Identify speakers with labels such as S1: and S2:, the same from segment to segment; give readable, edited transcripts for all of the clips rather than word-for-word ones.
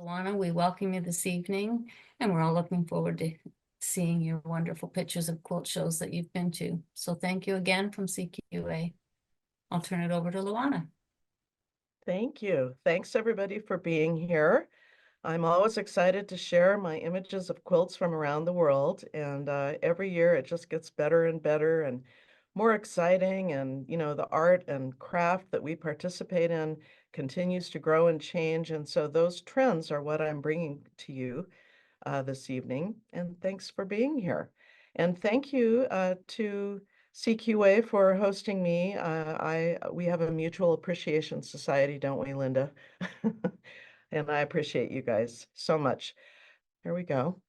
S1: Luana, we welcome you this evening, and we're all looking forward to seeing your wonderful pictures of quilt shows that you've been to. So thank you again from CQA. I'll turn it over to Luana.
S2: Thank you. Thanks everybody for being here. I'm always excited to share my images of quilts from around the world, and every year it just gets better and better and more exciting. And the art and craft that we participate in continues to grow and change. And so those trends are what I'm bringing to you this evening. And thanks for being here. And thank you to CQA for hosting me. We have a mutual appreciation society, don't we, Linda? And I appreciate you guys so much. Here we go.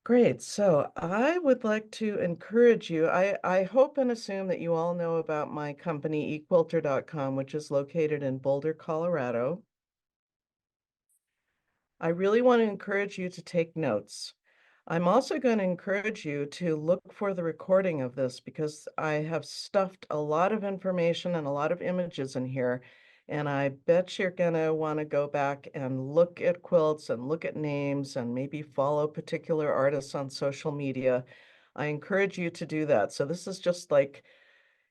S2: Great. So I would like to encourage you. I hope and assume that you all know about my company, Equilter.com, which is located in Boulder, Colorado. I really want to encourage you to take notes. I'm also going to encourage you to look for the recording of this because I have stuffed a lot of information and a lot of images in here. And I bet you're going to want to go back and look at quilts and look at names and maybe follow particular artists on social media. I encourage you to do that. So this is just like,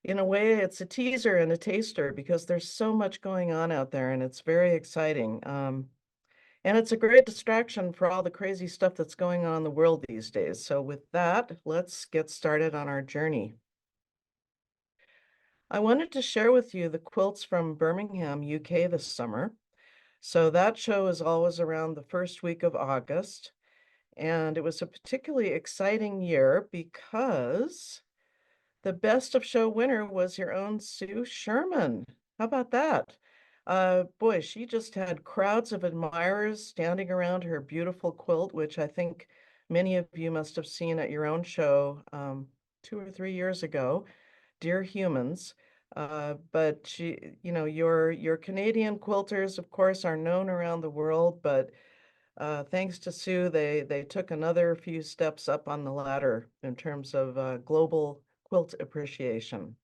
S2: in a way, it's a teaser and a taster because there's so much going on out there and it's very exciting. And it's a great distraction for all the crazy stuff that's going on in the world these days. So with that, let's get started on our journey. I wanted to share with you the quilts from Birmingham, UK this summer. So that show is always around the first week of August. And it was a particularly exciting year because the best of show winner was your own Sue Sherman. How about that? Boy, she just had crowds of admirers standing around her beautiful quilt, which I think many of you must have seen at your own show 2 or 3 years ago, Dear Humans. But your Canadian quilters, of course, are known around the world, but thanks to Sue, they took another few steps up on the ladder in terms of global quilt appreciation.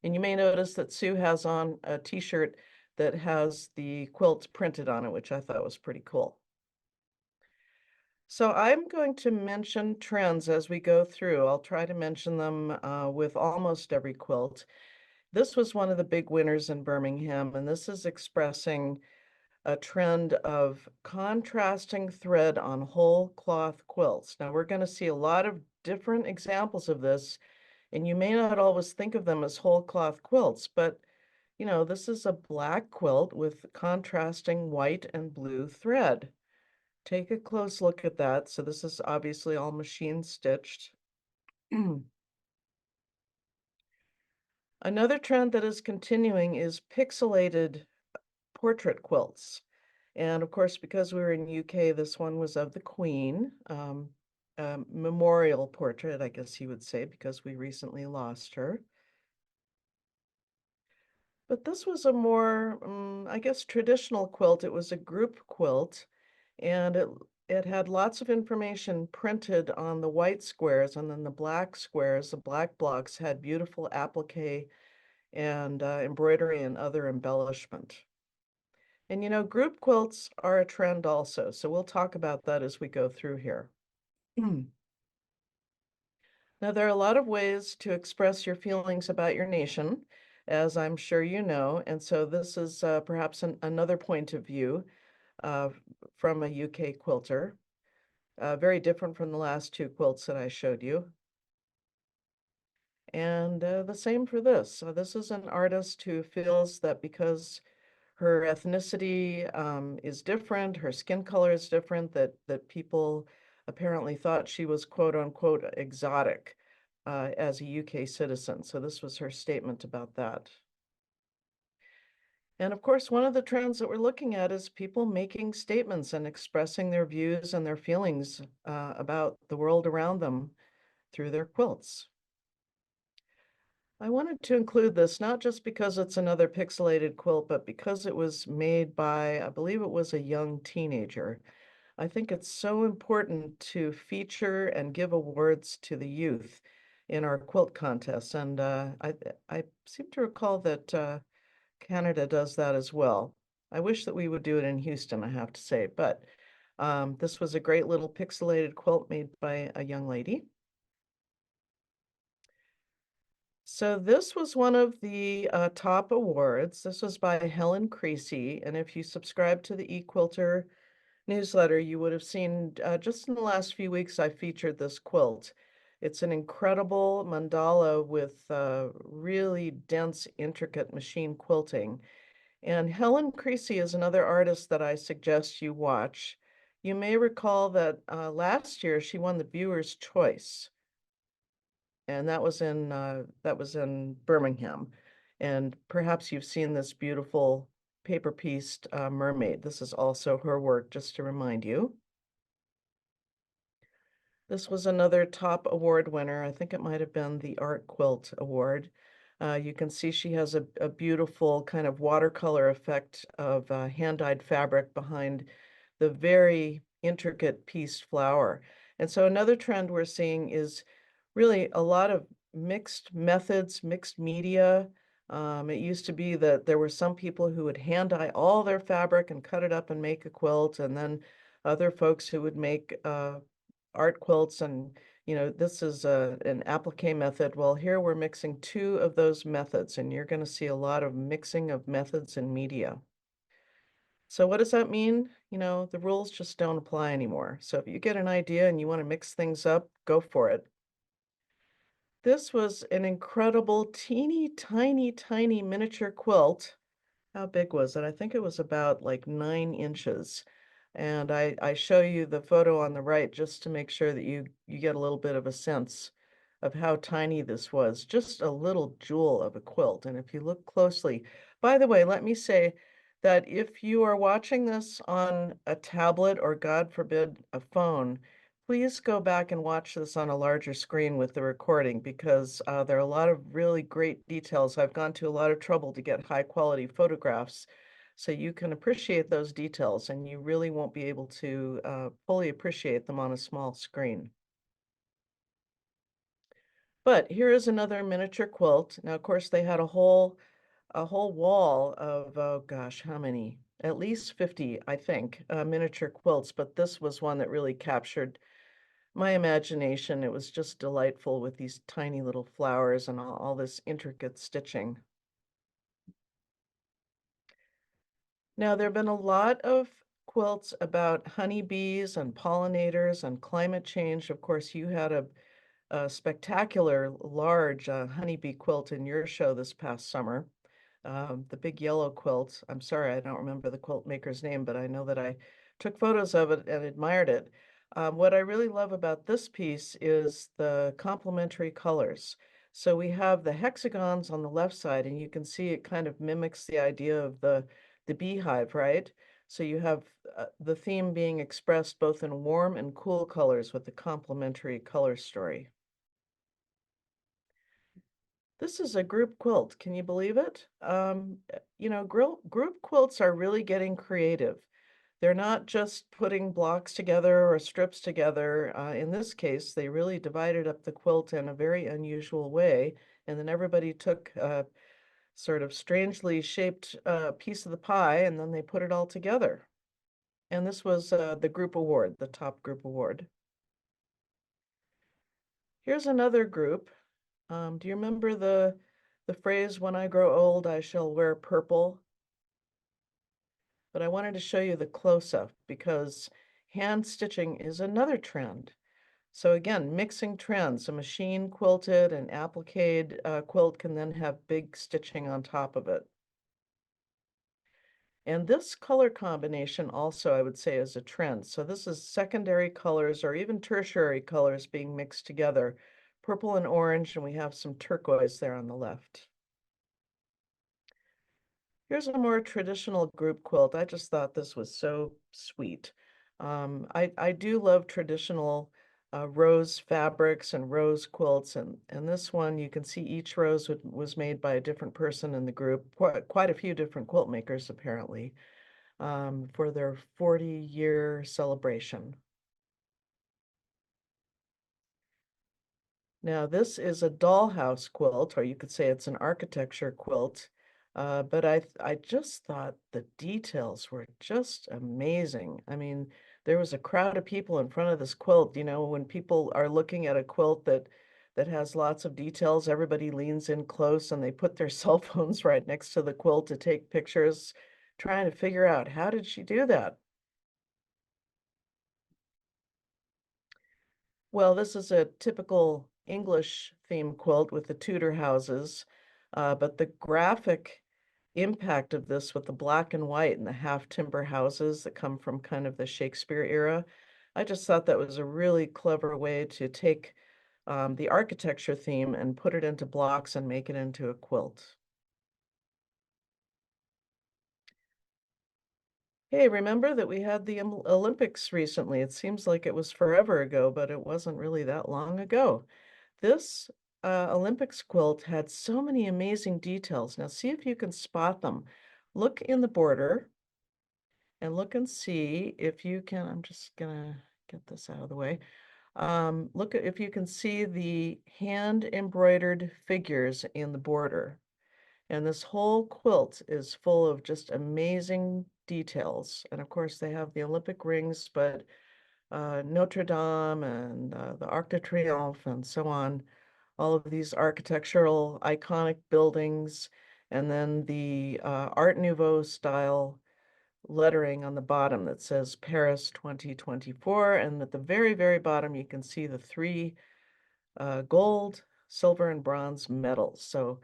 S2: And you may notice that Sue has on a t-shirt that has the quilt printed on it, which I thought was pretty cool. So I'm going to mention trends as we go through. I'll try to mention them with almost every quilt. This was one of the big winners in Birmingham, and this is expressing a trend of contrasting thread on whole cloth quilts. Now we're going to see a lot of different examples of this, and you may not always think of them as whole cloth quilts, but this is a black quilt with contrasting white and blue thread. Take a close look at that. So this is obviously all machine stitched. Another trend that is continuing is pixelated portrait quilts. And of course, because we were in UK, this one was of the Queen, memorial portrait, I guess you would say, because we recently lost her. But this was a more, I guess, traditional quilt. It was a group quilt, and it had lots of information printed on the white squares, and then the black squares, the black blocks, had beautiful applique and embroidery and other embellishment. And group quilts are a trend also, so we'll talk about that as we go through here. Now, there are a lot of ways to express your feelings about your nation, as I'm sure you know, and so this is perhaps another point of view uh, from a UK quilter, very different from the last two quilts that I showed you. And the same for this. So this is an artist who feels that because her ethnicity is different, her skin color is different, that people apparently thought she was quote unquote exotic as a UK citizen. So this was her statement about that. And of course, one of the trends that we're looking at is people making statements and expressing their views and their feelings about the world around them through their quilts. I wanted to include this not just because it's another pixelated quilt, but because it was made by, I believe it was a young teenager. I think it's so important to feature and give awards to the youth in our quilt contests. And I seem to recall that Canada does that as well. I wish that we would do it in Houston, I have to say, but this was a great little pixelated quilt made by a young lady. So this was one of the top awards. This was by Helen Creasy, and if you subscribe to the Equilter newsletter, you would have seen just in the last few weeks I featured this quilt. It's an incredible mandala with really dense, intricate machine quilting. And Helen Creasy is another artist that I suggest you watch. You may recall that last year she won the Viewer's Choice, and that was in Birmingham. And perhaps you've seen this beautiful paper-pieced mermaid. This is also her work, just to remind you. This was another top award winner. I think it might have been the Art Quilt Award. You can see she has a beautiful kind of watercolor effect of hand-dyed fabric behind the very intricate pieced flower. And so another trend we're seeing is really a lot of mixed methods, mixed media. It used to be that there were some people who would hand dye all their fabric and cut it up and make a quilt, and then other folks who would make art quilts. And this is an applique method. Well, here we're mixing two of those methods, and you're going to see a lot of mixing of methods and media. So what does that mean? The rules just don't apply anymore. So if you get an idea and you want to mix things up, go for it. This was an incredible teeny tiny tiny miniature quilt. How big was it? I think it was about like 9 inches. And I show you the photo on the right just to make sure that you get a little bit of a sense of how tiny this was. Just a little jewel of a quilt. And if you look closely, by the way, let me say that if you are watching this on a tablet or, God forbid, a phone, please go back and watch this on a larger screen with the recording, because there are a lot of really great details. I've gone to a lot of trouble to get high quality photographs so you can appreciate those details, and you really won't be able to fully appreciate them on a small screen. But here is another miniature quilt. Now, of course, they had a whole wall of, oh gosh, how many? At least 50, I think, miniature quilts, but this was one that really captured my imagination. It was just delightful with these tiny little flowers and all this intricate stitching. Now, there have been a lot of quilts about honeybees and pollinators and climate change. Of course, you had a spectacular large honeybee quilt in your show this past summer. The big yellow quilt. I'm sorry, I don't remember the quilt maker's name, but I know that I took photos of it and admired it. What I really love about this piece is the complementary colors. So we have the hexagons on the left side, and you can see it kind of mimics the idea of the beehive, right? So you have the theme being expressed both in warm and cool colors with the complementary color story. This is a group quilt. Can you believe it? Group quilts are really getting creative. They're not just putting blocks together or strips together. In this case, they really divided up the quilt in a very unusual way, and then everybody took a sort of strangely shaped piece of the pie, and then they put it all together. And this was the group award, the top group award. Here's another group. Do you remember the phrase, "When I grow old, I shall wear purple"? But I wanted to show you the close-up because hand stitching is another trend. So again, mixing trends. A machine quilted and appliqued quilt can then have big stitching on top of it. And this color combination also, I would say, is a trend. So this is secondary colors or even tertiary colors being mixed together. Purple and orange, and we have some turquoise there on the left. Here's a more traditional group quilt. I just thought this was so sweet. I do love traditional rose fabrics and rose quilts, and this one you can see each rose was made by a different person in the group, quite a few different quilt makers apparently, for their 40-year celebration. Now this is a dollhouse quilt, or you could say it's an architecture quilt. But I just thought the details were just amazing. I mean, there was a crowd of people in front of this quilt. You know, when people are looking at a quilt that has lots of details, everybody leans in close and they put their cell phones right next to the quilt to take pictures, trying to figure out how did she do that? Well, this is a typical English theme quilt with the Tudor houses, but the graphic impact of this with the black and white and the half timber houses that come from kind of the Shakespeare era, I just thought that was a really clever way to take the architecture theme and put it into blocks and make it into a quilt. Hey, remember that we had the Olympics recently? It seems like it was forever ago, but it wasn't really that long ago. This Olympics quilt had so many amazing details. Now see if you can spot them. Look in the border and look and see if you can, I'm just gonna get this out of the way. Look at if you can see the hand embroidered figures in the border. And this whole quilt is full of just amazing details. And of course, they have the Olympic rings, but Notre Dame and the Arc de Triomphe and so on, all of these architectural iconic buildings, and then the Art Nouveau style lettering on the bottom that says Paris 2024. And at the very, very bottom, you can see the three gold, silver, and bronze medals. So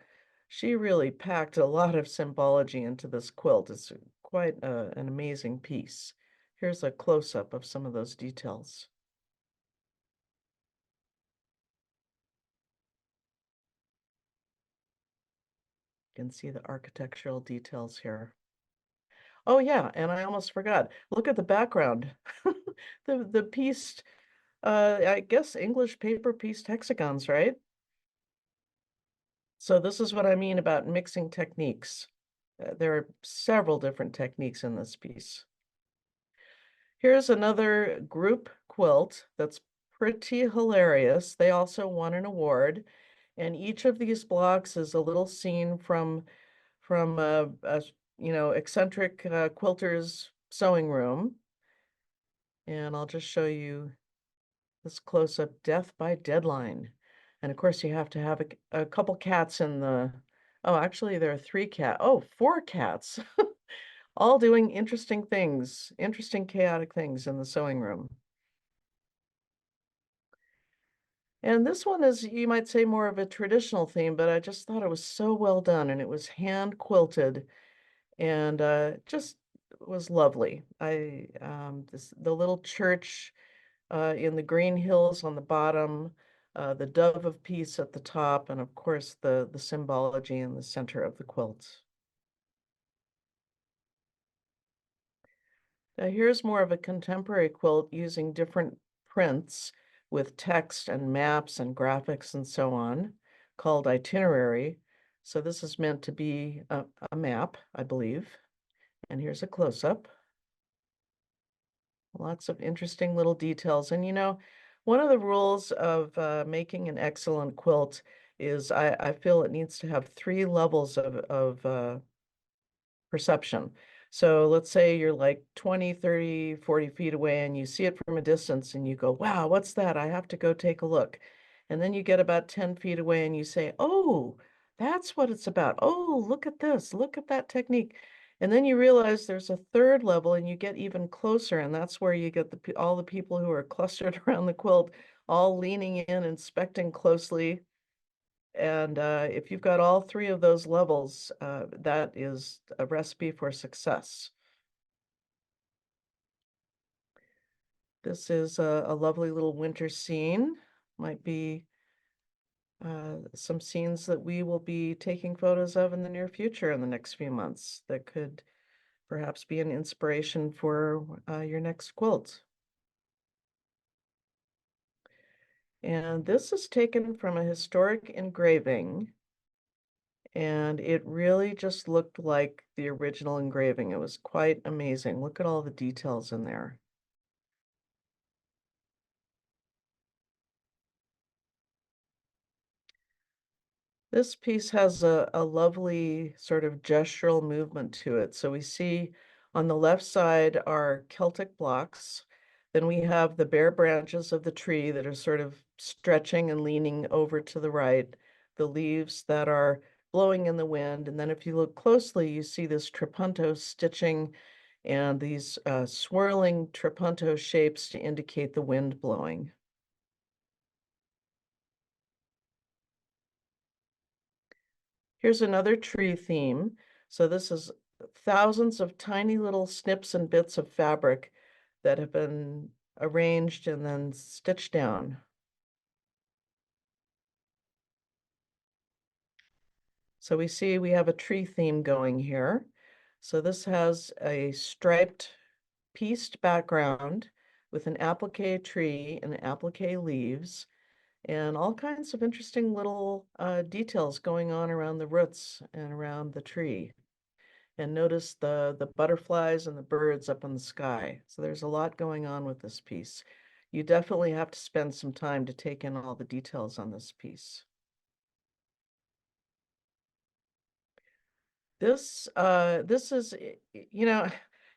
S2: she really packed a lot of symbology into this quilt. It's quite an amazing piece. Here's a close-up of some of those details. You can see the architectural details here. Oh yeah, and I almost forgot. Look at the background. The pieced, I guess English paper pieced hexagons, right? So this is what I mean about mixing techniques. There are several different techniques in this piece. Here's another group quilt that's pretty hilarious. They also won an award, and each of these blocks is a little scene from a eccentric quilter's sewing room. And I'll just show you this close-up death by deadline. And of course, you have to have a couple cats in the, oh, actually, there are four cats, all doing interesting things, interesting, chaotic things in the sewing room. And this one is, you might say, more of a traditional theme, but I just thought it was so well done and it was hand quilted and just was lovely. The little church in the green hills on the bottom, the dove of peace at the top, and of course the symbology in the center of the quilt. Now here's more of a contemporary quilt using different prints with text and maps and graphics and so on, called Itinerary. So this is meant to be a map, I believe. And here's a close-up. Lots of interesting little details. And you know, one of the rules of making an excellent quilt is I feel it needs to have three levels of perception. So let's say you're like 20, 30, 40 feet away and you see it from a distance and you go, wow, what's that? I have to go take a look. And then you get about 10 feet away and you say, oh, that's what it's about. Oh, look at this. Look at that technique. And then you realize there's a third level and you get even closer. And that's where you get all the people who are clustered around the quilt, all leaning in, inspecting closely. And if you've got all three of those levels, that is a recipe for success. This is a lovely little winter scene. Might be some scenes that we will be taking photos of in the near future in the next few months that could perhaps be an inspiration for your next quilt. And this is taken from a historic engraving. And it really just looked like the original engraving. It was quite amazing. Look at all the details in there. This piece has a lovely sort of gestural movement to it. So we see on the left side are Celtic blocks. Then we have the bare branches of the tree that are sort of stretching and leaning over to the right, the leaves that are blowing in the wind. And then if you look closely, you see this trapunto stitching and these swirling trapunto shapes to indicate the wind blowing. Here's another tree theme. So this is thousands of tiny little snips and bits of fabric that have been arranged and then stitched down. So we see we have a tree theme going here. So this has a striped pieced background with an applique tree and applique leaves and all kinds of interesting little details going on around the roots and around the tree. And notice the butterflies and the birds up in the sky. So there's a lot going on with this piece. You definitely have to spend some time to take in all the details on this piece. This is, you know,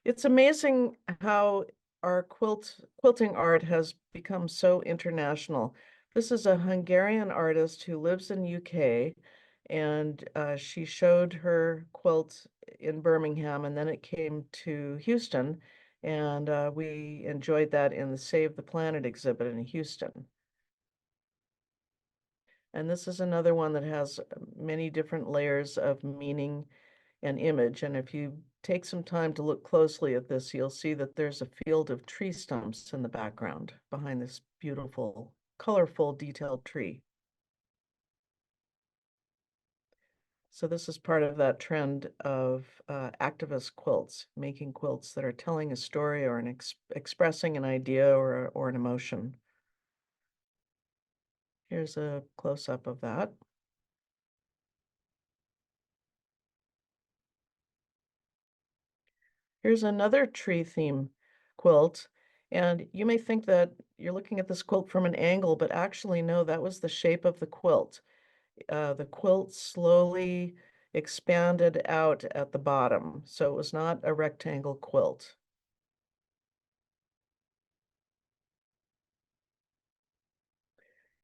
S2: it's amazing how our quilting art has become so international. This is a Hungarian artist who lives in UK, and she showed her quilt in Birmingham, and then it came to Houston, and we enjoyed that in the Save the Planet exhibit in Houston. And this is another one that has many different layers of meaning and image. And if you take some time to look closely at this, you'll see that there's a field of tree stumps in the background behind this beautiful, colorful, detailed tree. So this is part of that trend of activist quilts, making quilts that are telling a story or expressing an idea or an emotion. Here's a close-up of that. Here's another tree theme quilt. And you may think that you're looking at this quilt from an angle, but actually, no, that was the shape of the quilt. The quilt slowly expanded out at the bottom, so it was not a rectangle quilt.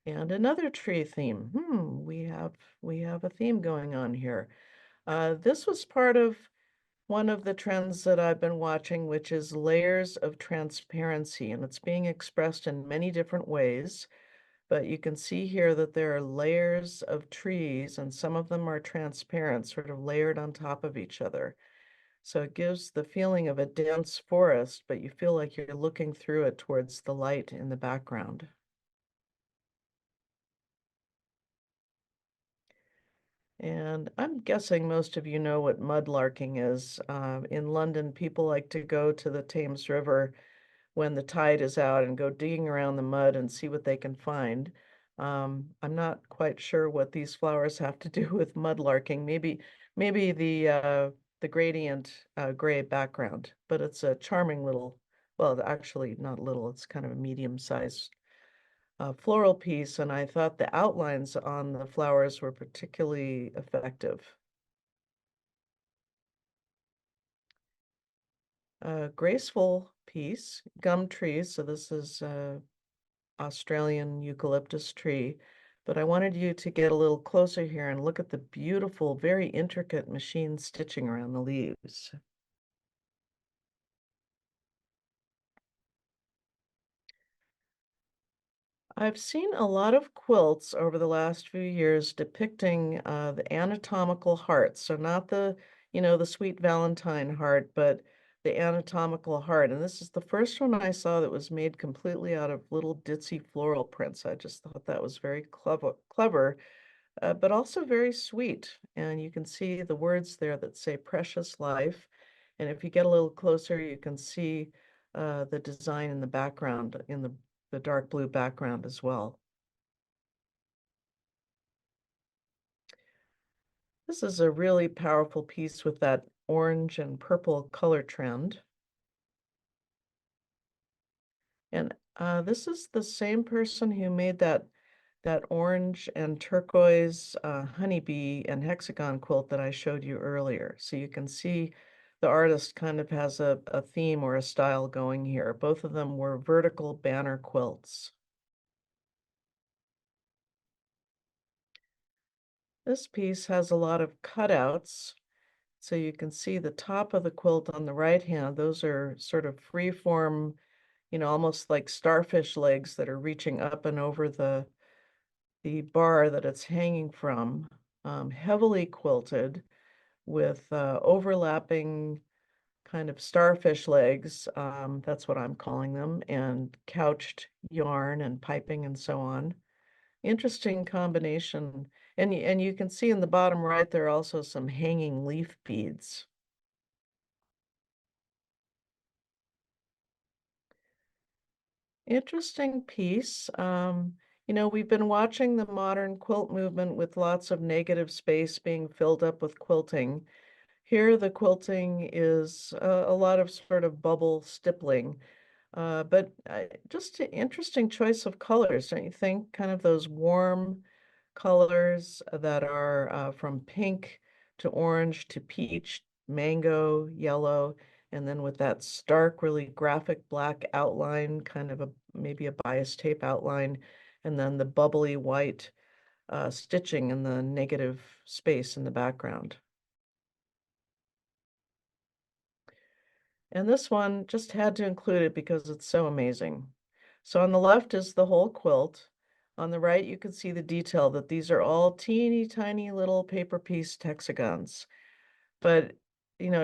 S2: And another tree theme. We have a theme going on here. This was part of one of the trends that I've been watching, which is layers of transparency, and it's being expressed in many different ways. But you can see here that there are layers of trees, and some of them are transparent, sort of layered on top of each other. So it gives the feeling of a dense forest, but you feel like you're looking through it towards the light in the background. And I'm guessing most of you know what mudlarking is. In London, people like to go to the Thames River when the tide is out and go digging around the mud and see what they can find. I'm not quite sure what these flowers have to do with mudlarking. Maybe the gradient gray background, but it's a charming little, well, actually not little, it's kind of a medium-sized floral piece, and I thought the outlines on the flowers were particularly effective. A graceful piece, gum trees, so this is Australian eucalyptus tree, but I wanted you to get a little closer here and look at the beautiful, very intricate machine stitching around the leaves. I've seen a lot of quilts over the last few years depicting the anatomical heart. So not the sweet Valentine heart, but the anatomical heart. And this is the first one I saw that was made completely out of little ditzy floral prints. I just thought that was very clever, but also very sweet. And you can see the words there that say precious life. And if you get a little closer, you can see the design in the background, in the dark blue background as well. This is a really powerful piece with that orange and purple color trend. And this is the same person who made that that orange and turquoise honeybee and hexagon quilt that I showed you earlier. So you can see the artist kind of has a theme or a style going here. Both of them were vertical banner quilts. This piece has a lot of cutouts. So you can see the top of the quilt on the right hand. Those are sort of free form, almost like starfish legs that are reaching up and over the bar that it's hanging from, heavily quilted with overlapping kind of starfish legs. That's what I'm calling them, and couched yarn and piping and so on. Interesting combination. And you can see in the bottom right there are also some hanging leaf beads. Interesting piece. We've been watching the modern quilt movement with lots of negative space being filled up with quilting. Here, the quilting is a lot of sort of bubble stippling, but just an interesting choice of colors, don't you think? Kind of those warm colors that are from pink to orange to peach, mango, yellow, and then with that stark, really graphic black outline, kind of maybe a bias tape outline, and then the bubbly white stitching in the negative space in the background. And this one just had to include it because it's so amazing. So on the left is the whole quilt. On the right, you can see the detail that these are all teeny tiny little paper piece hexagons. But,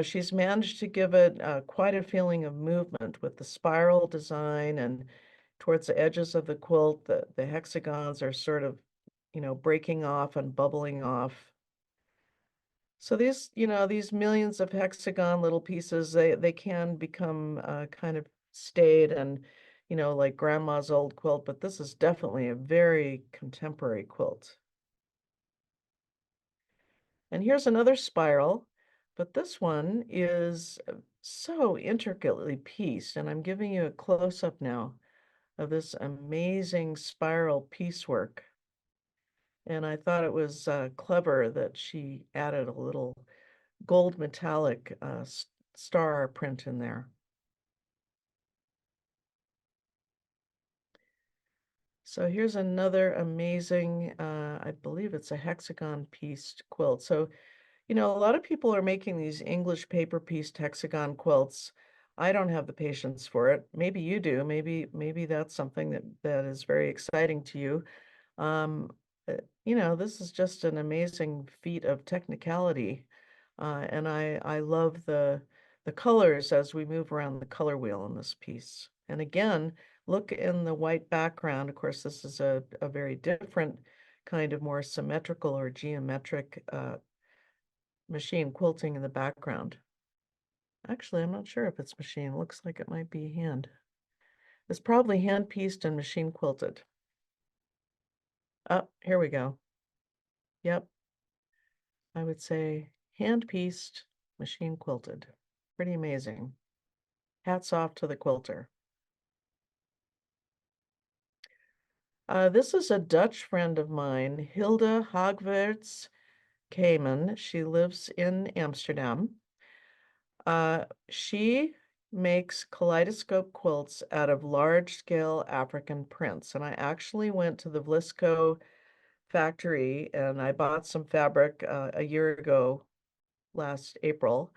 S2: she's managed to give it quite a feeling of movement with the spiral design, and towards the edges of the quilt, the hexagons are sort of, breaking off and bubbling off. So these millions of hexagon little pieces, they can become kind of staid and, like grandma's old quilt, but this is definitely a very contemporary quilt. And here's another spiral, but this one is so intricately pieced, and I'm giving you a close-up now of this amazing spiral piecework. And I thought it was clever that she added a little gold metallic star print in there. So here's another amazing, I believe it's a hexagon pieced quilt. So, a lot of people are making these English paper pieced hexagon quilts. I don't have the patience for it. Maybe you do. Maybe that's something that is very exciting to you. Um, this is just an amazing feat of technicality. And I love the colors as we move around the color wheel in this piece. And again, look in the white background. Of course, this is a very different kind of more symmetrical or geometric machine quilting in the background. Actually, I'm not sure if it's machine. It looks like it might be hand. It's probably hand pieced and machine quilted. Oh, here we go. Yep, I would say hand pieced, machine quilted. Pretty amazing. Hats off to the quilter. This is a Dutch friend of mine, Hilde Hagwerts Kamen. She lives in Amsterdam. She makes kaleidoscope quilts out of large-scale African prints. And I actually went to the Vlisco factory and I bought some fabric a year ago, last April,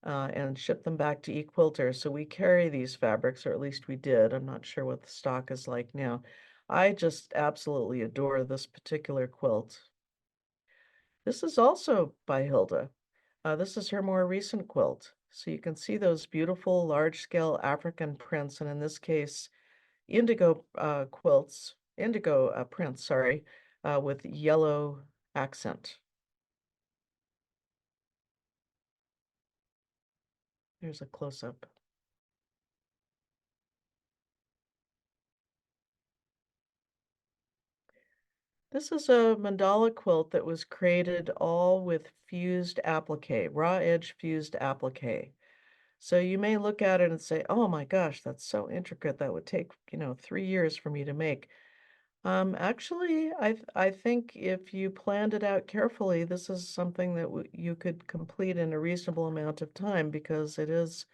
S2: and shipped them back to Equilter. So we carry these fabrics, or at least we did. I'm not sure what the stock is like now. I just absolutely adore this particular quilt. This is also by Hilda. This is her more recent quilt. So you can see those beautiful large-scale African prints, and in this case, indigo indigo prints, sorry, with yellow accent. Here's a close-up. This is a mandala quilt that was created all with fused applique, raw edge fused applique. So you may look at it and say, oh my gosh, that's so intricate. That would take, 3 years for me to make. Actually, I think if you planned it out carefully, this is something that you could complete in a reasonable amount of time because it is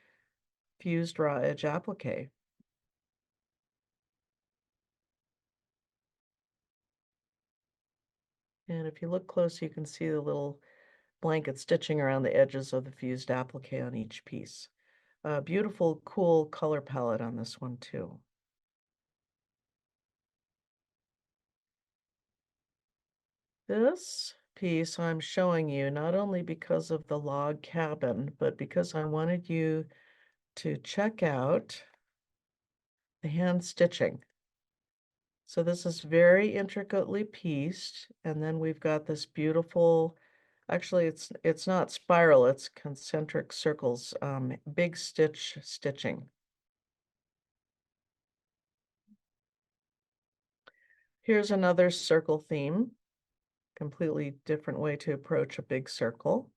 S2: fused raw edge applique. And if you look close, you can see the little blanket stitching around the edges of the fused applique on each piece. A beautiful, cool color palette on this one too. This piece I'm showing you not only because of the log cabin, but because I wanted you to check out the hand stitching. So this is very intricately pieced, and then we've got this beautiful, actually it's not spiral, it's concentric circles, big stitching. Here's another circle theme, completely different way to approach a big circle,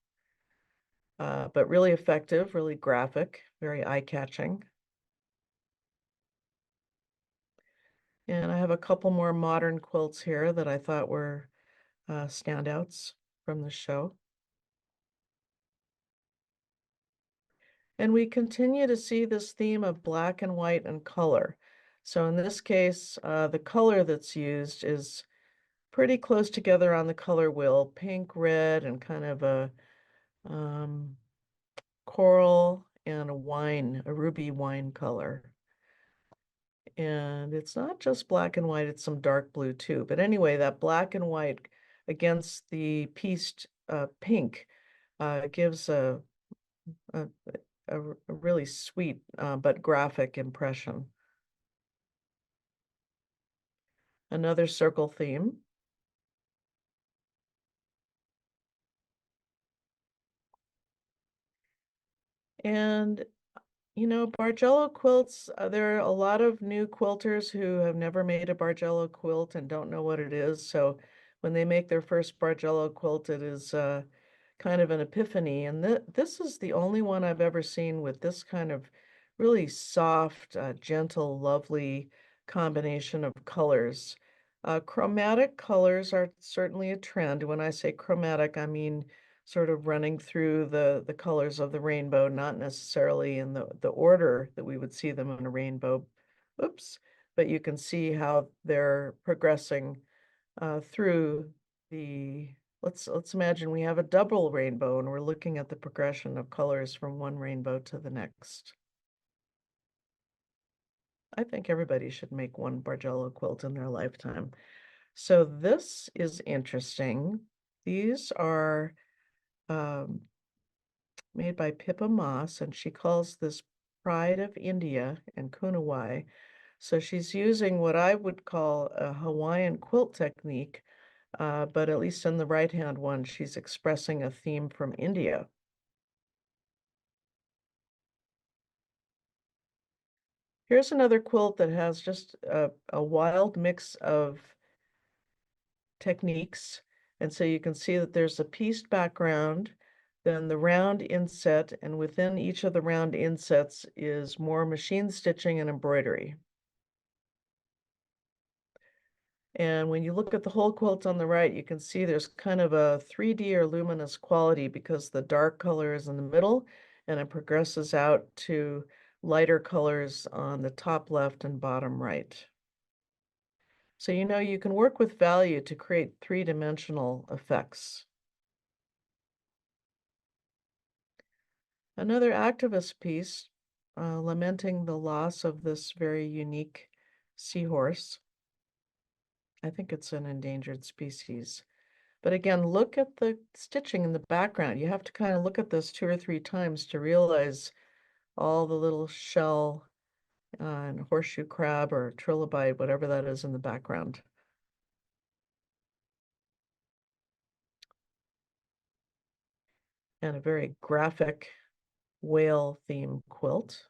S2: but really effective, really graphic, very eye-catching. And I have a couple more modern quilts here that I thought were standouts from the show. And we continue to see this theme of black and white and color. So in this case, the color that's used is pretty close together on the color wheel, pink, red, and kind of a coral and a ruby wine color. And it's not just black and white, it's some dark blue too. But anyway, that black and white against the pieced pink gives a, a really sweet but graphic impression. Another circle theme. And you know, Bargello quilts, there are a lot of new quilters who have never made a Bargello quilt and don't know what it is. So when they make their first Bargello quilt, it is kind of an epiphany. And this is the only one I've ever seen with this kind of really soft, gentle, lovely combination of colors. Chromatic colors are certainly a trend. When I say chromatic, I mean sort of running through the colors of the rainbow, not necessarily in the order that we would see them in a rainbow. Oops. But you can see how they're progressing through the, let's imagine we have a double rainbow and we're looking at the progression of colors from one rainbow to the next. I think everybody should make one Bargello quilt in their lifetime. So this is interesting. These are um, made by Pippa Moss, and she calls this Pride of India and Kunawai. So she's using what I would call a Hawaiian quilt technique, but at least in the right-hand one, she's expressing a theme from India. Here's another quilt that has just a wild mix of techniques. And so you can see that there's a pieced background, then the round inset, and within each of the round insets is more machine stitching and embroidery. And when you look at the whole quilt on the right, you can see there's kind of a 3D or luminous quality because the dark color is in the middle and it progresses out to lighter colors on the top left and bottom right. So you know you can work with value to create three-dimensional effects. Another activist piece lamenting the loss of this very unique seahorse. I think it's an endangered species. But again, look at the stitching in the background. You have to kind of look at this 2 or 3 times to realize all the little shell and horseshoe crab or trilobite, whatever that is in the background. And a very graphic whale theme quilt.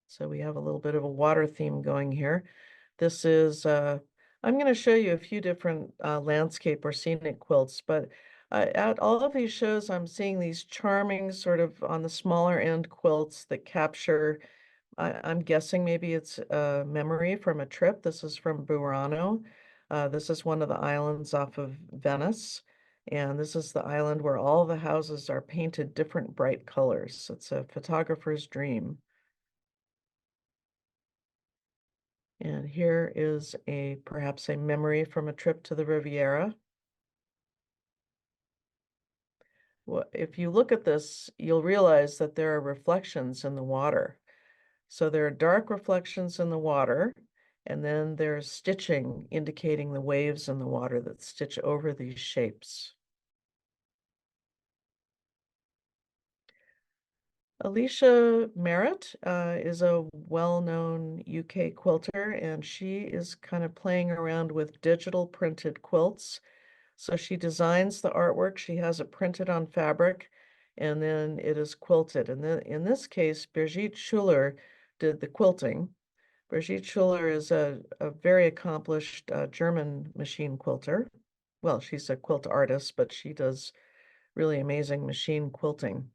S2: So we have a little bit of a water theme going here. This is, I'm going to show you a few different landscape or scenic quilts, but at all of these shows, I'm seeing these charming sort of on the smaller end quilts that capture I'm guessing maybe it's a memory from a trip. This is from Burano. This is one of the islands off of Venice. And this is the island where all the houses are painted different bright colors. It's a photographer's dream. And here is perhaps a memory from a trip to the Riviera. Well, if you look at this, you'll realize that there are reflections in the water. So there are dark reflections in the water, and then there's stitching indicating the waves in the water that stitch over these shapes. Alicia Merritt is a well-known UK quilter, and she is kind of playing around with digital printed quilts. So she designs the artwork, she has it printed on fabric, and then it is quilted. And then in this case, Birgit Schuler did the quilting. Brigitte Schuler is a very accomplished German machine quilter. Well, she's a quilt artist, but she does really amazing machine quilting.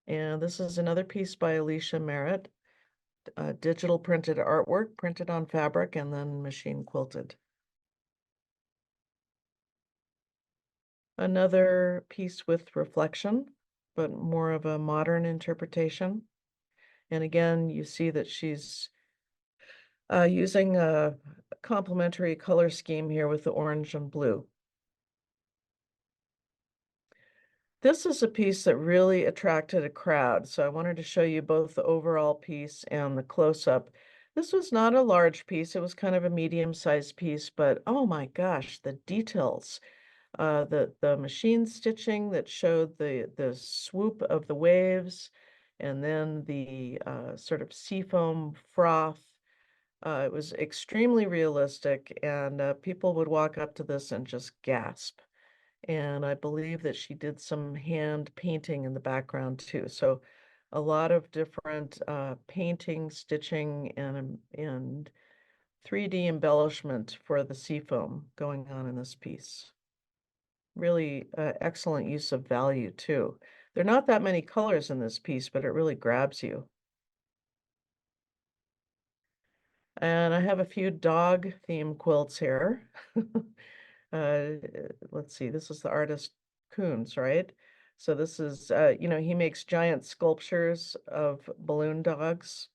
S2: And this is another piece by Alicia Merritt, digital printed artwork, printed on fabric and then machine quilted. Another piece with reflection, but more of a modern interpretation. And again, you see that she's using a complementary color scheme here with the orange and blue. This is a piece that really attracted a crowd, so I wanted to show you both the overall piece and the close-up. This was not a large piece, it was kind of a medium-sized piece, but oh my gosh, the details. The machine stitching that showed the swoop of the waves, and then the sort of seafoam froth. It was extremely realistic, and people would walk up to this and just gasp. And I believe that she did some hand painting in the background too. So a lot of different painting, stitching, and 3D embellishment for the seafoam going on in this piece. Really excellent use of value too. There are not that many colors in this piece, but it really grabs you. And I have a few dog theme quilts here. Let's see, this is the artist Coons, right? So this is, he makes giant sculptures of balloon dogs.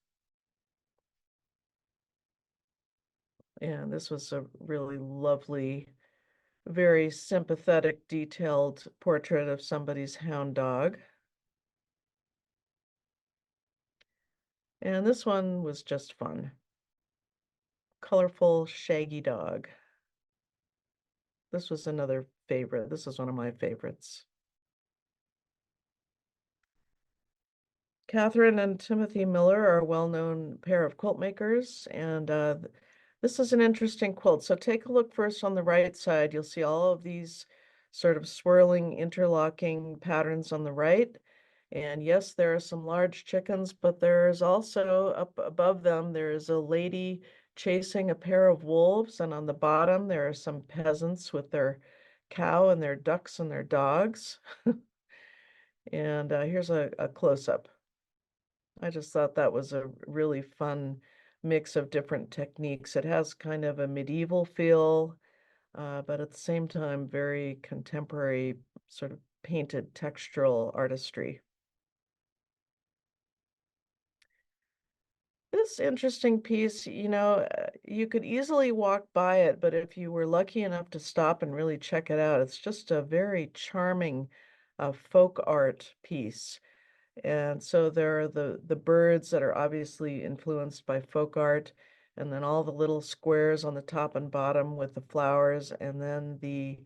S2: And this was a really lovely, very sympathetic, detailed portrait of somebody's hound dog. And this one was just fun. Colorful, shaggy dog. This was another favorite. This is one of my favorites. Catherine and Timothy Miller are a well-known pair of quilt makers, and this is an interesting quilt. So take a look first on the right side. You'll see all of these sort of swirling, interlocking patterns on the right. And yes, there are some large chickens, but there's also up above them, there is a lady chasing a pair of wolves, and on the bottom, there are some peasants with their cow and their ducks and their dogs. And here's a close-up. I just thought that was a really fun mix of different techniques. It has kind of a medieval feel, but at the same time, very contemporary, sort of painted textural artistry. This interesting piece, you could easily walk by it, but if you were lucky enough to stop and really check it out, it's just a very charming folk art piece. And so there are the birds that are obviously influenced by folk art, and then all the little squares on the top and bottom with the flowers, and then the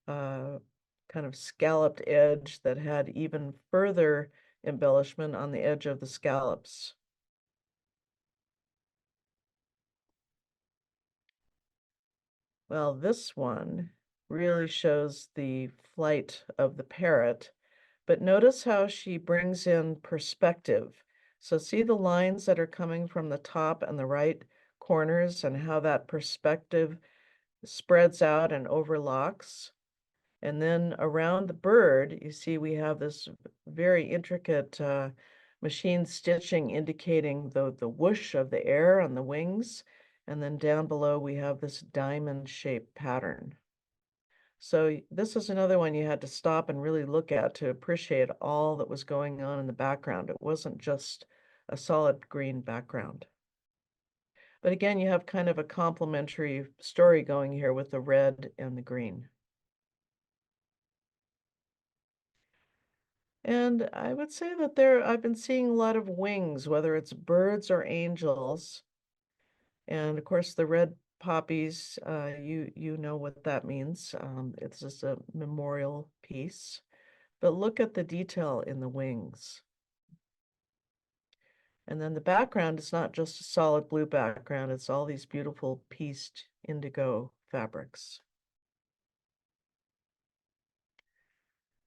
S2: uh, kind of scalloped edge that had even further embellishment on the edge of the scallops. Well, this one really shows the flight of the parrot, but notice how she brings in perspective. So see the lines that are coming from the top and the right corners and how that perspective spreads out and overlocks. And then around the bird, you see we have this very intricate machine stitching indicating the whoosh of the air on the wings. And then down below, we have this diamond-shaped pattern. So this is another one you had to stop and really look at to appreciate all that was going on in the background. It wasn't just a solid green background. But again, you have kind of a complementary story going here with the red and the green. And I would say that I've been seeing a lot of wings, whether it's birds or angels. And of course, the red poppies, you know what that means. It's just a memorial piece. But look at the detail in the wings. And then the background is not just a solid blue background, it's all these beautiful pieced indigo fabrics.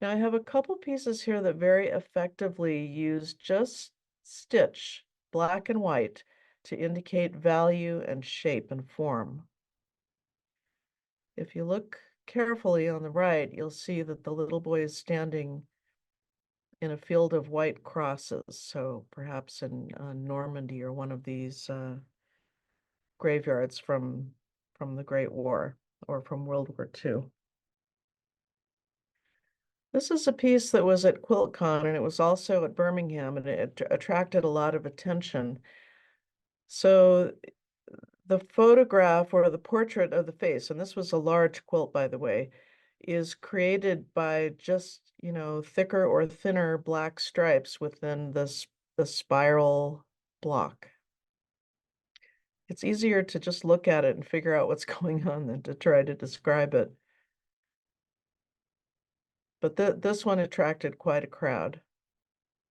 S2: Now I have a couple pieces here that very effectively use just stitch, black and white, to indicate value and shape and form. If you look carefully on the right, you'll see that the little boy is standing in a field of white crosses. So perhaps in Normandy or one of these graveyards from the Great War or from World War II. This is a piece that was at QuiltCon and it was also at Birmingham and it attracted a lot of attention. So the photograph or the portrait of the face, and this was a large quilt, by the way, is created by just, thicker or thinner black stripes within the spiral block. It's easier to just look at it and figure out what's going on than to try to describe it. But this one attracted quite a crowd.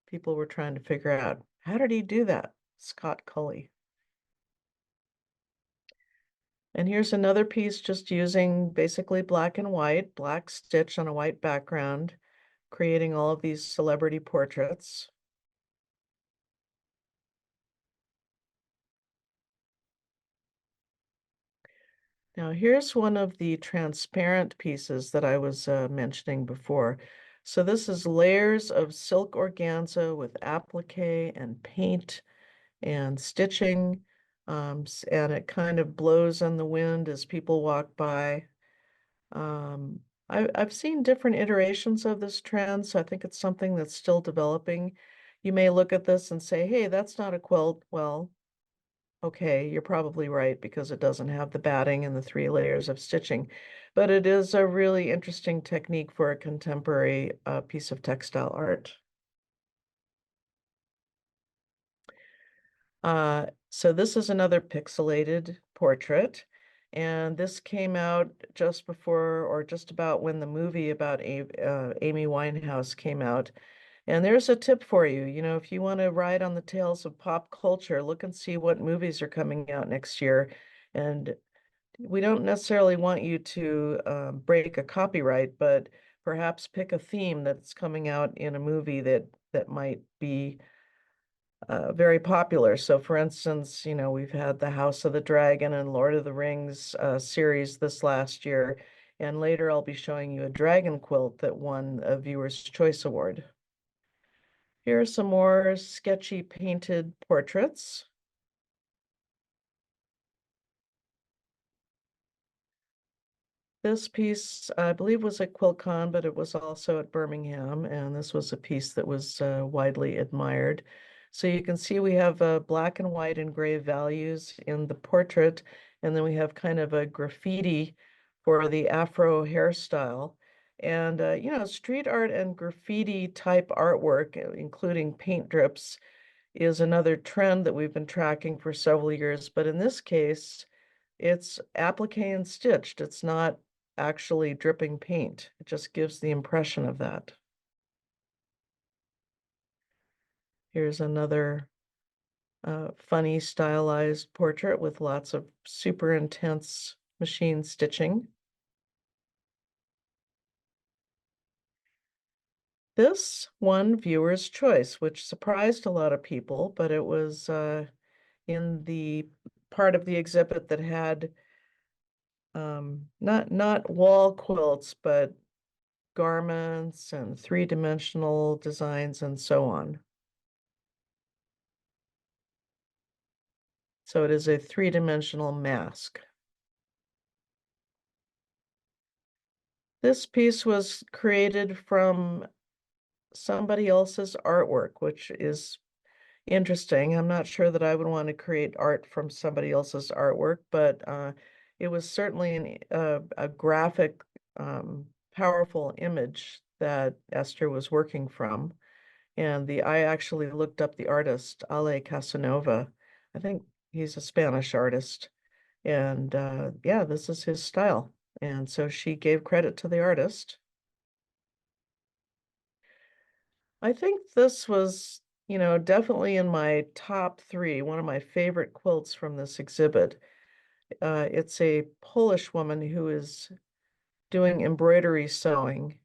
S2: People were trying to figure out, how did he do that? Scott Cully. And here's another piece just using basically black and white, black stitch on a white background, creating all of these celebrity portraits. Now here's one of the transparent pieces that I was mentioning before. So this is layers of silk organza with applique and paint and stitching, and it kind of blows in the wind as people walk by. I've seen different iterations of this trend, so I think it's something that's still developing. You may look at this and say, hey, that's not a quilt. Well, okay, you're probably right because it doesn't have the batting and the 3 layers of stitching. But it is a really interesting technique for a contemporary piece of textile art. So this is another pixelated portrait. And this came out just before or just about when the movie about Amy Winehouse came out. And there's a tip for you. If you want to ride on the tails of pop culture, look and see what movies are coming out next year. And we don't necessarily want you to break a copyright, but perhaps pick a theme that's coming out in a movie that might be very popular. So for instance, we've had the House of the Dragon and Lord of the Rings series this last year. And later I'll be showing you a dragon quilt that won a Viewer's Choice Award. Here are some more sketchy painted portraits. This piece, I believe, was at QuiltCon, but it was also at Birmingham, and this was a piece that was widely admired. So you can see we have black and white and gray values in the portrait, and then we have kind of a graffiti for the Afro hairstyle. And, street art and graffiti type artwork, including paint drips, is another trend that we've been tracking for several years. But in this case, it's applique and stitched. It's not actually dripping paint. It just gives the impression of that. Here's another funny stylized portrait with lots of super intense machine stitching. This won Viewer's Choice, which surprised a lot of people, but it was in the part of the exhibit that had not wall quilts, but garments and 3-dimensional designs and so on. So it is a three-dimensional mask. This piece was created from somebody else's artwork, which is interesting. I'm not sure that I would want to create art from somebody else's artwork, but it was certainly a graphic, powerful image that Esther was working from. And I actually looked up the artist, Ale Casanova. I think he's a Spanish artist. And yeah, this is his style. And so she gave credit to the artist. I think this was, definitely in my top three, one of my favorite quilts from this exhibit. It's a Polish woman who is doing embroidery sewing,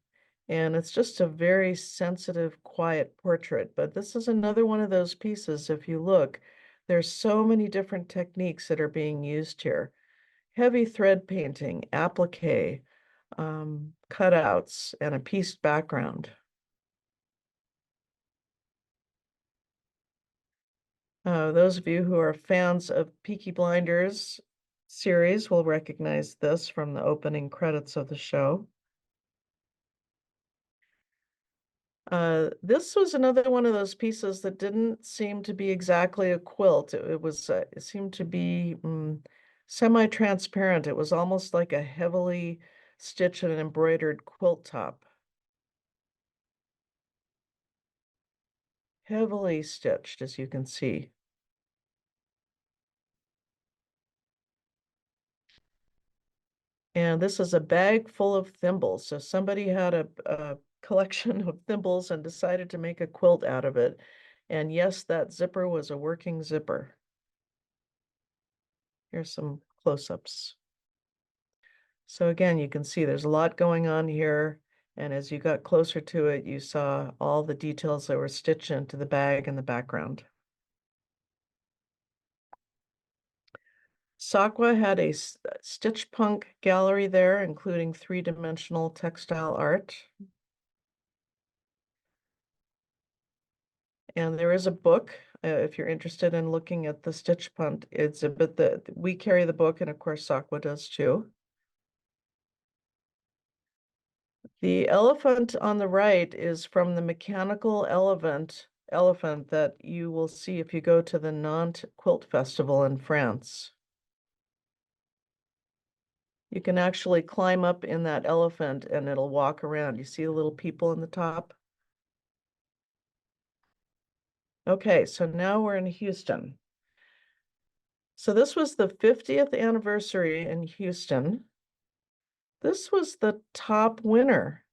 S2: and it's just a very sensitive, quiet portrait. But this is another one of those pieces, if you look, there's so many different techniques that are being used here. Heavy thread painting, applique, cutouts, and a pieced background. Those of you who are fans of Peaky Blinders series will recognize this from the opening credits of the show. This was another one of those pieces that didn't seem to be exactly a quilt. It seemed to be semi-transparent. It was almost like a heavily stitched and embroidered quilt top. Heavily stitched, as you can see. And this is a bag full of thimbles. So somebody had a collection of thimbles and decided to make a quilt out of it. And yes, that zipper was a working zipper. Here's some close-ups. So again, you can see there's a lot going on here. And as you got closer to it, you saw all the details that were stitched into the bag in the background. Sakwa had a stitch punk gallery there, including three-dimensional textile art. And there is a book, if you're interested in looking at the stitch punt exhibit, that we carry the book, and of course Sakwa does too. The elephant on the right is from the mechanical elephant that you will see if you go to the Nantes Quilt Festival in France. You can actually climb up in that elephant and it'll walk around. You see the little people in the top? Okay, so now we're in Houston. So this was the 50th anniversary in Houston. This was the top winner.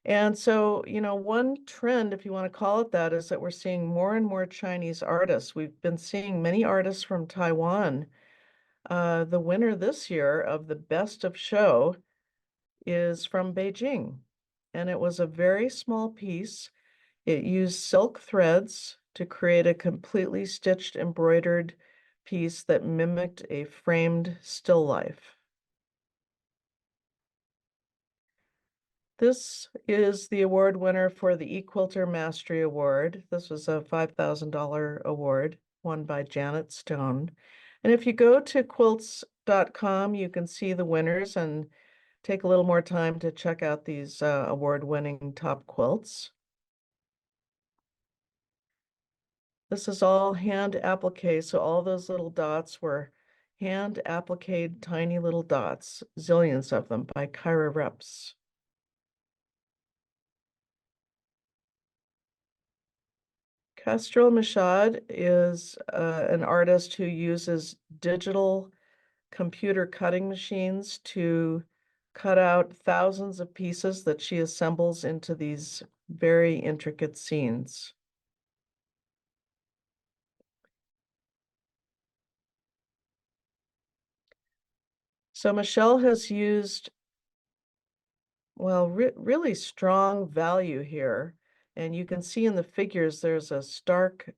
S2: And so, one trend, if you want to call it that, is that we're seeing more and more Chinese artists. We've been seeing many artists from Taiwan. The winner this year of the Best of Show is from Beijing. And it was a very small piece. It used silk threads to create a completely stitched embroidered piece that mimicked a framed still life. This is the award winner for the Equilter Mastery Award. This was a $5,000 award won by Janet Stone. And if you go to Quilts.com, you can see the winners and take a little more time to check out these award-winning top quilts. This is all hand applique, so all those little dots were hand appliqued tiny little dots, zillions of them by Kyra Reps. Kestrel Mashad is an artist who uses digital computer cutting machines to cut out thousands of pieces that she assembles into these very intricate scenes. So Michelle has used, well, really strong value here. And you can see in the figures, there's a stark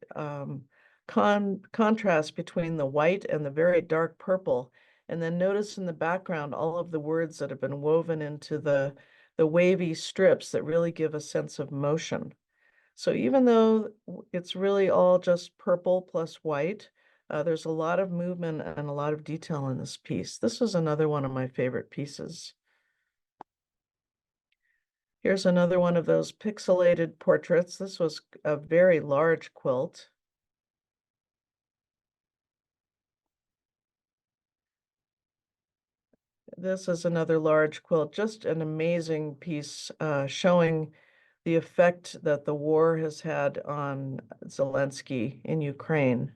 S2: contrast between the white and the very dark purple. And then notice in the background all of the words that have been woven into the wavy strips that really give a sense of motion. So even though it's really all just purple plus white, There's a lot of movement and a lot of detail in this piece. This was another one of my favorite pieces. Here's another one of those pixelated portraits. This was a very large quilt. This is another large quilt, just an amazing piece showing the effect that the war has had on Zelensky in Ukraine.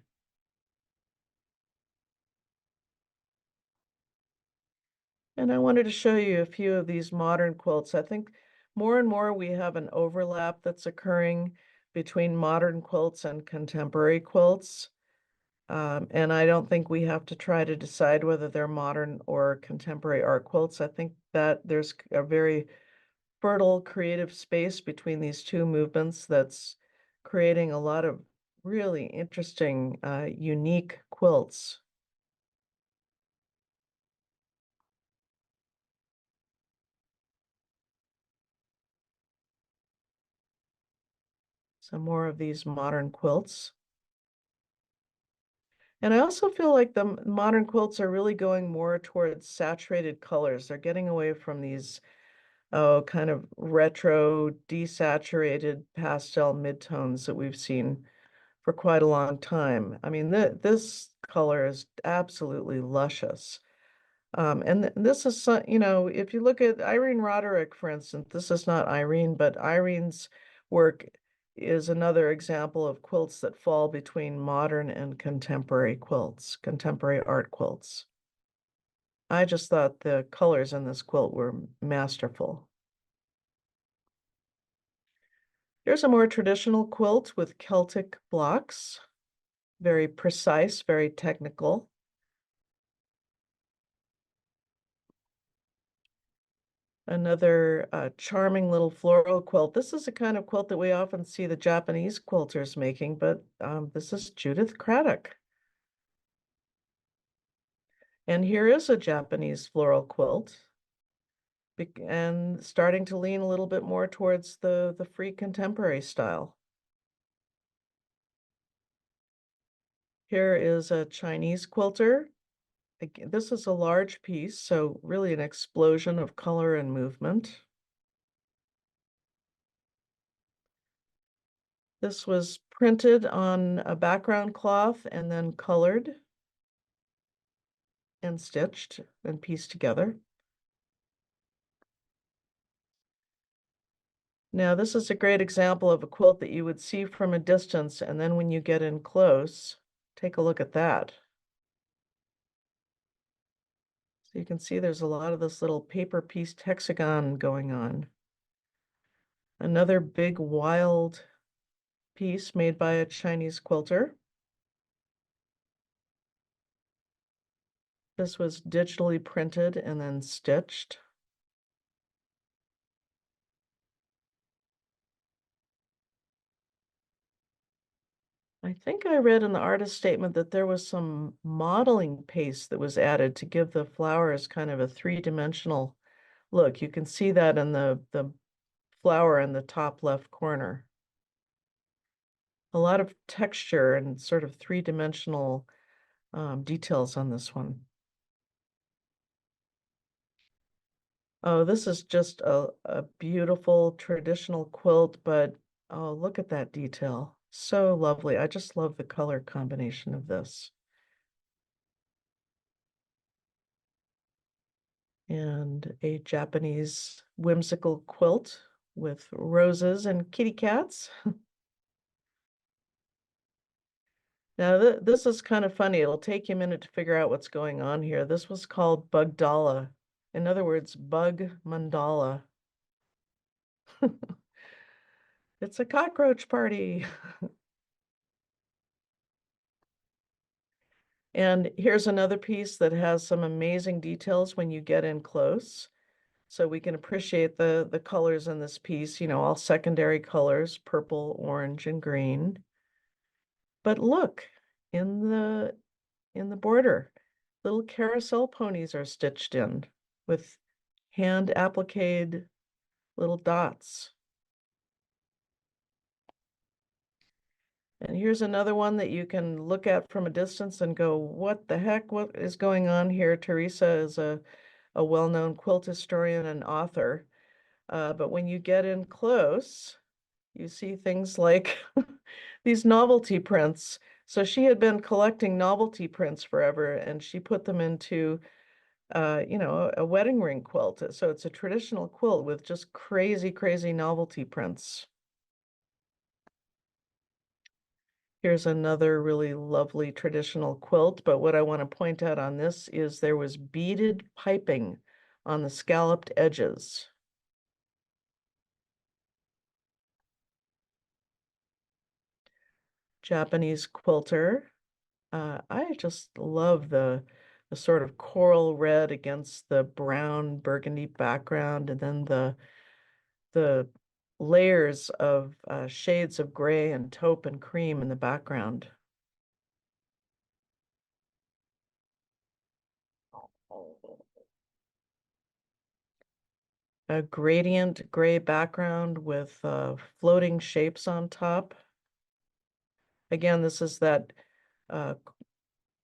S2: And I wanted to show you a few of these modern quilts. I think more and more we have an overlap that's occurring between modern quilts and contemporary quilts. And I don't think we have to try to decide whether they're modern or contemporary art quilts. I think that there's a very fertile creative space between these two movements that's creating a lot of really interesting, unique quilts. Some more of these modern quilts. And I also feel like the modern quilts are really going more towards saturated colors. They're getting away from these, oh, kind of retro, desaturated pastel midtones that we've seen for quite a long time. I mean, this color is absolutely luscious. And this is, you know, if you look at Irene Roderick, for instance, this is not Irene, but Irene's work is another example of quilts that fall between modern and contemporary quilts, contemporary art quilts. I just thought the colors in this quilt were masterful. Here's a more traditional quilt with Celtic blocks, very precise, very technical. Another charming little floral quilt. This is a kind of quilt that we often see the Japanese quilters making, but this is Judith Craddock. And here is a Japanese floral quilt, and starting to lean a little bit more towards the free contemporary style. Here is a Chinese quilter. Again, this is a large piece, so really an explosion of color and movement. This was printed on a background cloth and then colored and stitched and pieced together. Now, this is a great example of a quilt that you would see from a distance, and then when you get in close, take a look at that. So you can see there's a lot of this little paper pieced hexagon going on. Another big wild piece made by a Chinese quilter. This was digitally printed and then stitched. I think I read in the artist statement that there was some modeling paste that was added to give the flowers kind of a three-dimensional look. You can see that in the flower in the top left corner. A lot of texture and sort of three-dimensional details on this one. Oh, this is just a beautiful traditional quilt, but oh, look at that detail. So lovely. I just love the color combination of this. And a Japanese whimsical quilt with roses and kitty cats. Now, this is kind of funny. It'll take you a minute to figure out what's going on here. This was called Bugdala. In other words, bug mandala. It's a cockroach party. And here's another piece that has some amazing details when you get in close. So we can appreciate the colors in this piece, you know, all secondary colors, purple, orange, and green. But look, in the border, little carousel ponies are stitched in with hand appliqued little dots. And here's another one that you can look at from a distance and go, what the heck? What is going on here? Teresa is a well-known quilt historian and author. But when you get in close, you see things like these novelty prints. So she had been collecting novelty prints forever, and she put them into, a wedding ring quilt. So it's a traditional quilt with just crazy, crazy novelty prints. Here's another really lovely traditional quilt, but what I want to point out on this is there was beaded piping on the scalloped edges. Japanese quilter. I just love the sort of coral red against the brown burgundy background, and then the layers of shades of gray and taupe and cream in the background. A gradient gray background with floating shapes on top. Again, this is that uh,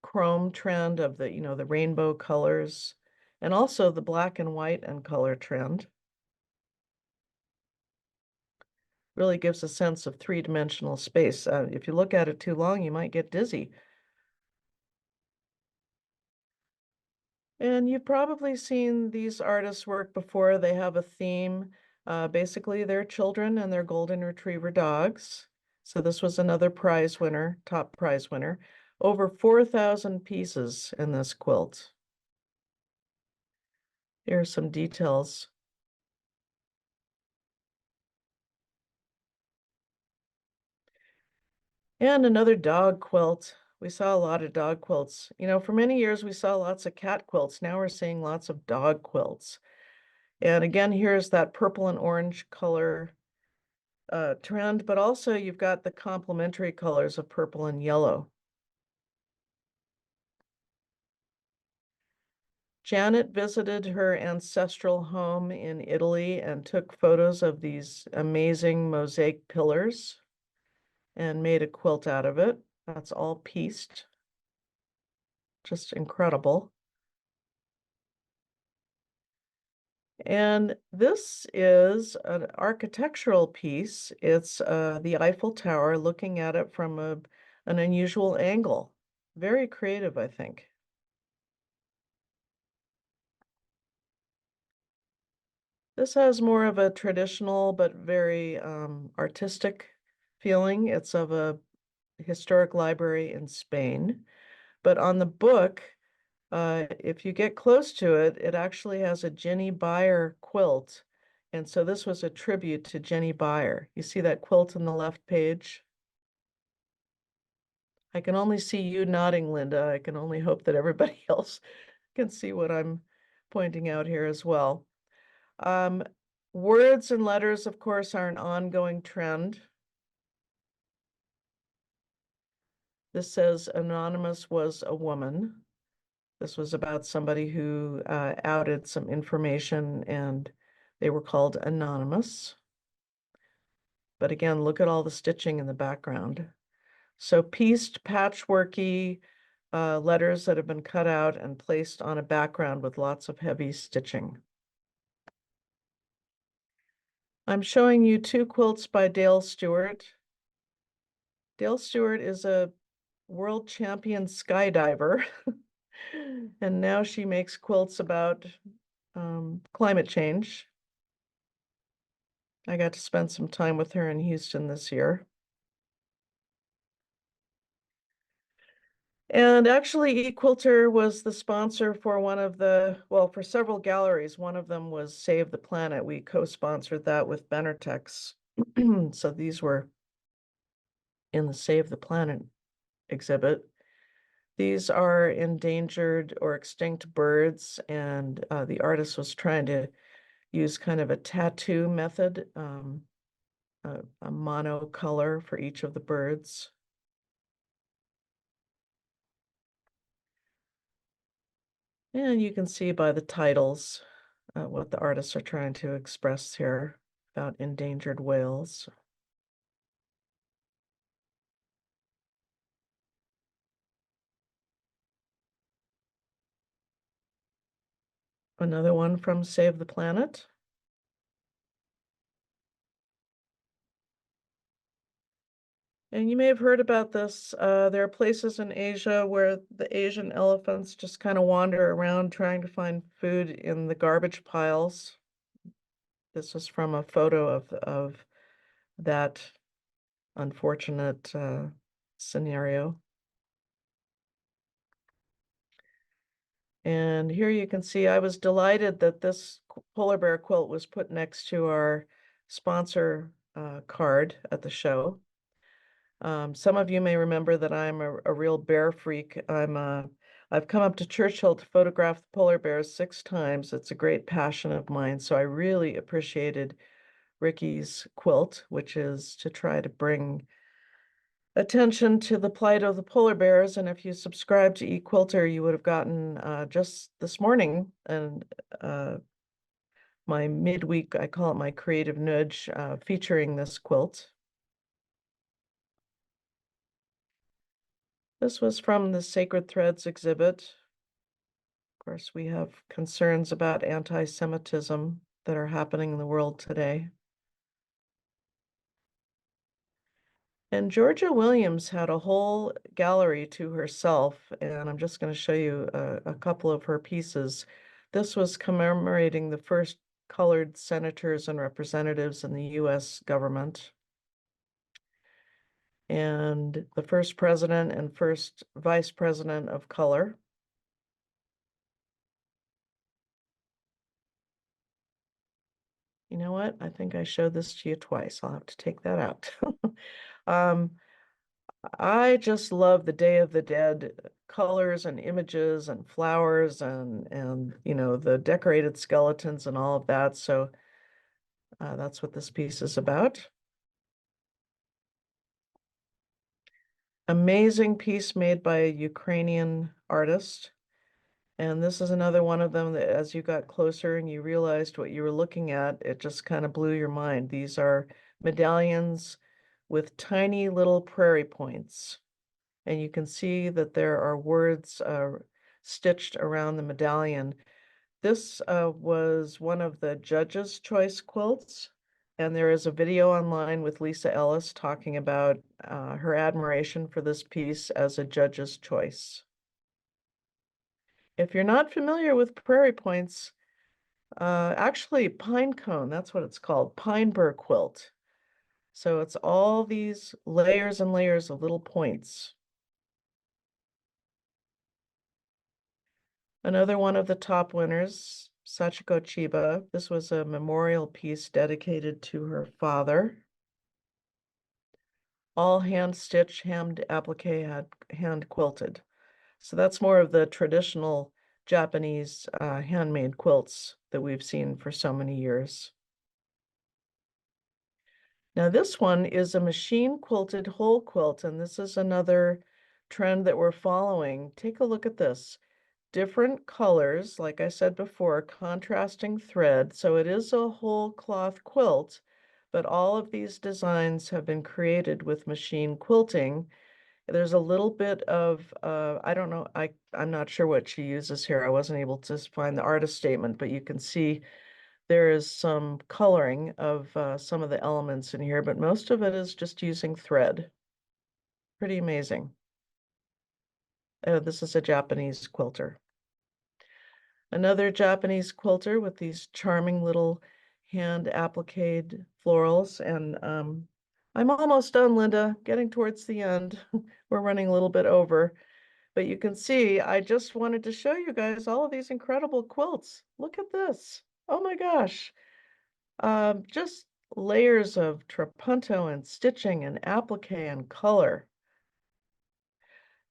S2: chrome trend of the rainbow colors, and also the black and white and color trend. Really gives a sense of three-dimensional space. If you look at it too long, you might get dizzy. And you've probably seen these artists work before. They have a theme. Basically, they're children and their golden retriever dogs. So this was another prize winner, top prize winner. Over 4,000 pieces in this quilt. Here are some details. And another dog quilt. We saw a lot of dog quilts. For many years we saw lots of cat quilts. Now we're seeing lots of dog quilts. And again, here's that purple and orange color trend, but also you've got the complementary colors of purple and yellow. Janet visited her ancestral home in Italy and took photos of these amazing mosaic pillars and made a quilt out of it. That's all pieced. Just incredible. And this is an architectural piece. It's the Eiffel Tower, looking at it from an unusual angle. Very creative, I think. This has more of a traditional but very artistic feeling. It's of a historic library in Spain. But on the book, if you get close to it, it actually has a Jenny Beyer quilt. And so this was a tribute to Jenny Beyer. You see that quilt on the left page? I can only see you nodding, Linda. I can only hope that everybody else can see what I'm pointing out here as well. Um, Words and letters, of course, are an ongoing trend. This says anonymous was a woman. This was about somebody who outed some information and they were called anonymous. But again, look at all the stitching in the background. So pieced, patchworky letters that have been cut out and placed on a background with lots of heavy stitching. I'm showing you two quilts by Dale Stewart. Dale Stewart is a world champion skydiver, and now she makes quilts about climate change. I got to spend some time with her in Houston this year. And actually, Equilter was the sponsor for for several galleries. One of them was Save the Planet. We co-sponsored that with Benertex. So these were in the Save the Planet exhibit. These are endangered or extinct birds, and the artist was trying to use kind of a tattoo method, a mono color for each of the birds. And you can see by the titles what the artists are trying to express here about endangered whales. Another one from Save the Planet. And you may have heard about this. There are places in Asia where the Asian elephants just kind of wander around trying to find food in the garbage piles. This is from a photo of that unfortunate scenario. And here you can see I was delighted that this polar bear quilt was put next to our sponsor card at the show. Some of you may remember that I'm a real bear freak. I've come up to Churchill to photograph the polar bears 6 times. It's a great passion of mine. So I really appreciated Ricky's quilt, which is to try to bring attention to the plight of the polar bears. And if you subscribe to Equilter, you would have gotten just this morning and my midweek, I call it my creative nudge, featuring this quilt. This was from the Sacred Threads exhibit. Of course, we have concerns about anti-Semitism that are happening in the world today. And Georgia Williams had a whole gallery to herself, and I'm just going to show you a couple of her pieces. This was commemorating the first colored senators and representatives in the US government, and the first president and first vice president of color. You know what? I think I showed this to you twice. I'll have to take that out. Um, I just love the Day of the Dead colors and images and flowers and you know the decorated skeletons and all of that. So that's what this piece is about. Amazing piece made by a Ukrainian artist. And this is another one of them that as you got closer and you realized what you were looking at, it just kind of blew your mind. These are medallions with tiny little prairie points. And you can see that there are words stitched around the medallion. This was one of the judges' choice quilts, and there is a video online with Lisa Ellis talking about her admiration for this piece as a judge's choice. If you're not familiar with prairie points, actually pine cone, that's what it's called, pine burr quilt. So it's all these layers and layers of little points. Another one of the top winners, Sachiko Chiba. This was a memorial piece dedicated to her father. All hand stitched, hand applique, hand quilted. So that's more of the traditional Japanese handmade quilts that we've seen for so many years. Now this one is a machine quilted whole quilt, and this is another trend that we're following. Take a look at this. Different colors, like I said before, contrasting thread. So it is a whole cloth quilt, but all of these designs have been created with machine quilting. There's a little bit of, I don't know, I'm not sure what she uses here. I wasn't able to find the artist statement, but you can see there is some coloring of some of the elements in here, but most of it is just using thread. Pretty amazing. This is a Japanese quilter. Another Japanese quilter with these charming little hand appliqued florals. And I'm almost done, Linda, getting towards the end. We're running a little bit over, but you can see I just wanted to show you guys all of these incredible quilts. Look at this. Oh my gosh. Just layers of trapunto and stitching and applique and color.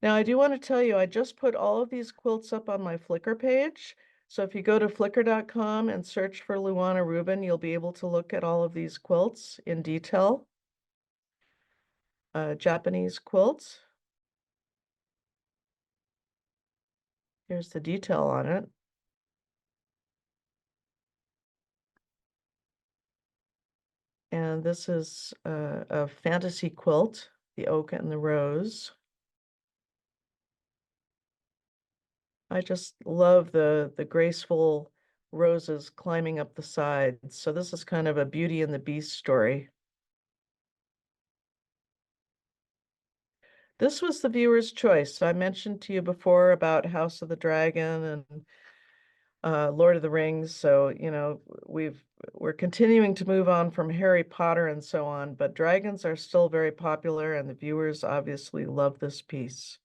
S2: Now, I do want to tell you, I just put all of these quilts up on my Flickr page. So if you go to flickr.com and search for Luana Rubin, you'll be able to look at all of these quilts in detail. Japanese quilts. Here's the detail on it. And this is a fantasy quilt, the oak and the rose. I just love the graceful roses climbing up the sides. So this is kind of a Beauty and the Beast story. This was the viewer's choice. So I mentioned to you before about House of the Dragon and Lord of the Rings. So, we're continuing to move on from Harry Potter and so on, but dragons are still very popular and the viewers obviously love this piece.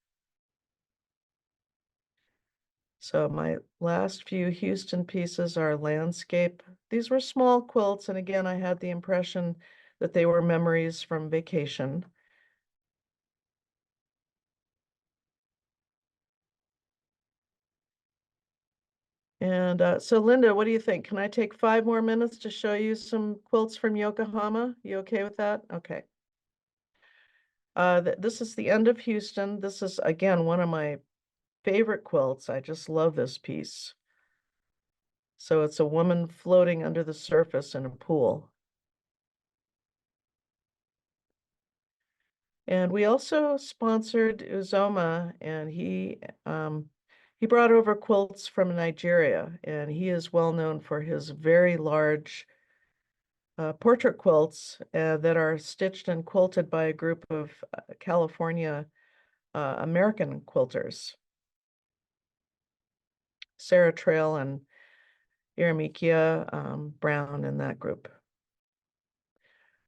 S2: So my last few Houston pieces are landscape. These were small quilts, and again, I had the impression that they were memories from vacation. And so Linda, what do you think? Can I take 5 more minutes to show you some quilts from Yokohama? You okay with that? Okay. This is the end of Houston. This is, again, one of my favorite quilts. I just love this piece. So it's a woman floating under the surface in a pool. And we also sponsored Uzoma, and he brought over quilts from Nigeria, and he is well known for his very large portrait quilts that are stitched and quilted by a group of California American quilters, Sarah Trail and Iramikia Brown in that group.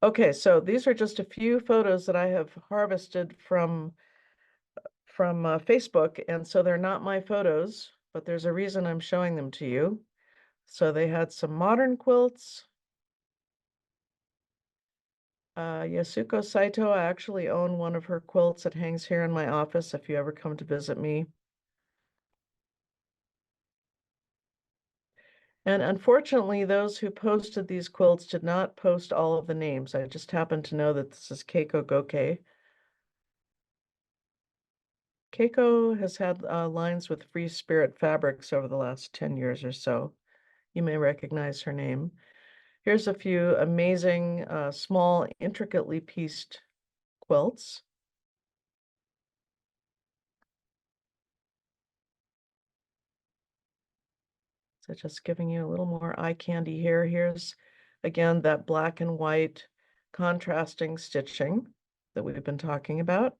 S2: Okay, so these are just a few photos that I have harvested from Facebook, and so they're not my photos, but there's a reason I'm showing them to you. So they had some modern quilts. Yasuko Saito, I actually own one of her quilts that hangs here in my office if you ever come to visit me. And unfortunately, those who posted these quilts did not post all of the names. I just happen to know that this is Keiko Goke. Keiko has had lines with Free Spirit Fabrics over the last 10 years or so. You may recognize her name. Here's a few amazing, small, intricately pieced quilts. So just giving you a little more eye candy here. Here's, again, that black and white contrasting stitching that we've been talking about.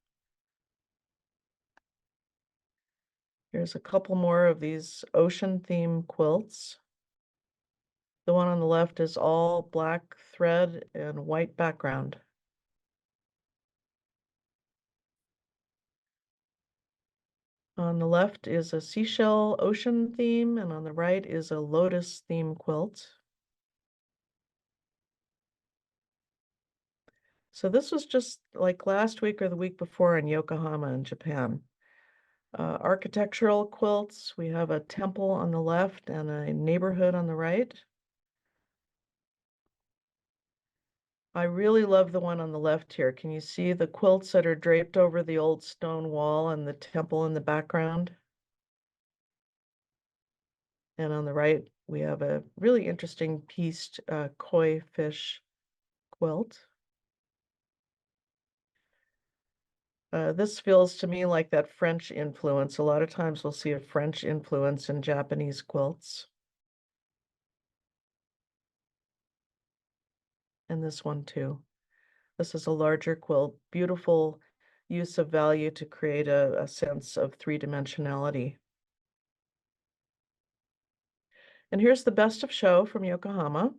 S2: Here's a couple more of these ocean theme quilts. The one on the left is all black thread and white background. On the left is a seashell ocean theme, and on the right is a lotus theme quilt. So this was just like last week or the week before in Yokohama in Japan. Architectural quilts, we have a temple on the left and a neighborhood on the right. I really love the one on the left here. Can you see the quilts that are draped over the old stone wall and the temple in the background? And on the right, we have a really interesting pieced koi fish quilt. This feels to me like that French influence. A lot of times we'll see a French influence in Japanese quilts. And this one too. This is a larger quilt, beautiful use of value to create a sense of three-dimensionality. And here's the best of show from Yokohama.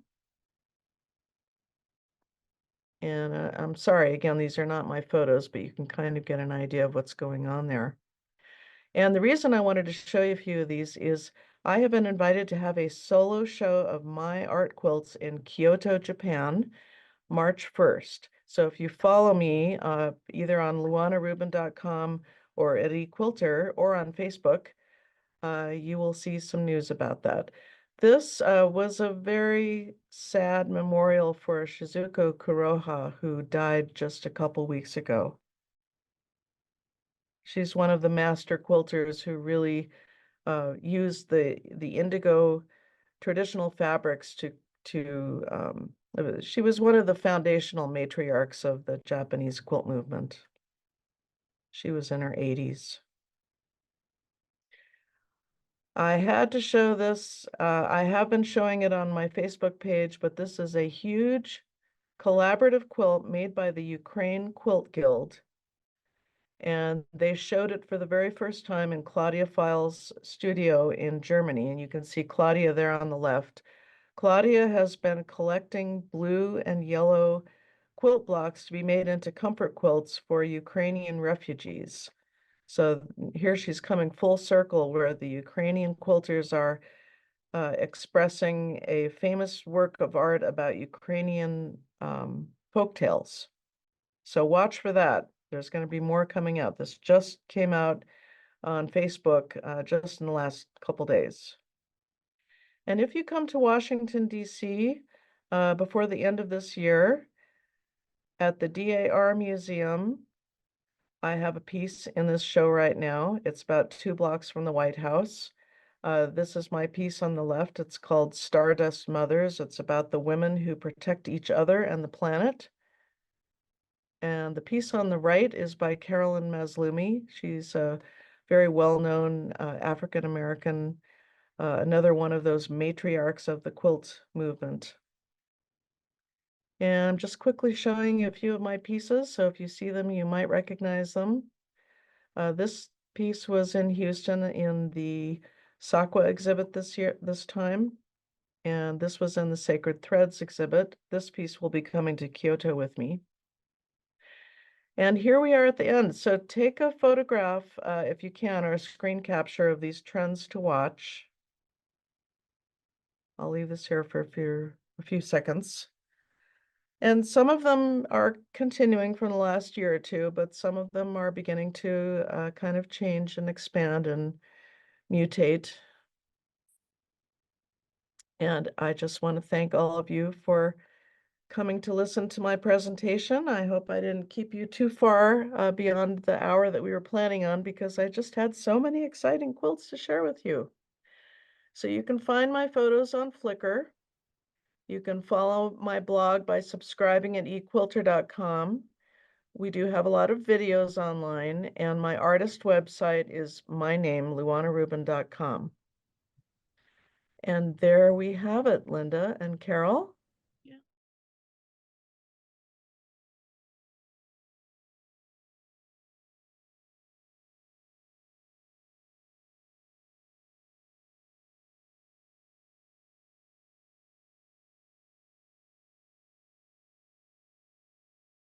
S2: And I'm sorry, again, these are not my photos, but you can kind of get an idea of what's going on there. And the reason I wanted to show you a few of these is I have been invited to have a solo show of my art quilts in Kyoto, Japan, March 1st. So if you follow me either on luanarubin.com or at Equilter or on Facebook, you will see some news about that. This was a very sad memorial for Shizuko Kuroha, who died just a couple weeks ago. She's one of the master quilters who really used the indigo traditional fabrics she was one of the foundational matriarchs of the Japanese quilt movement. She was in her 80s. I had to show this. I have been showing it on my Facebook page, but this is a huge collaborative quilt made by the Ukraine Quilt Guild. And they showed it for the very first time in Claudia Feil's studio in Germany. And you can see Claudia there on the left. Claudia has been collecting blue and yellow quilt blocks to be made into comfort quilts for Ukrainian refugees. So here she's coming full circle where the Ukrainian quilters are expressing a famous work of art about Ukrainian folk tales. So watch for that. There's going to be more coming out. This just came out on Facebook just in the last couple days. And if you come to Washington, D.C. Before the end of this year at the DAR Museum, I have a piece in this show right now. It's about 2 blocks from the White House. This is my piece on the left. It's called Stardust Mothers. It's about the women who protect each other and the planet. And the piece on the right is by Carolyn Maslumi. She's a very well-known African-American, another one of those matriarchs of the quilt movement. And I'm just quickly showing you a few of my pieces, so if you see them, you might recognize them. This piece was in Houston in the Sakwa exhibit this time, and this was in the Sacred Threads exhibit. This piece will be coming to Kyoto with me. And here we are at the end. So take a photograph, if you can, or a screen capture of these trends to watch. I'll leave this here for a few seconds. And some of them are continuing from the last year or two, but some of them are beginning to kind of change and expand and mutate. And I just want to thank all of you for coming to listen to my presentation. I hope I didn't keep you too far beyond the hour that we were planning on because I just had so many exciting quilts to share with you. So you can find my photos on Flickr. You can follow my blog by subscribing at Equilter.com. We do have a lot of videos online, and my artist website is my name, LuanaRubin.com. And there we have it, Linda and Carol.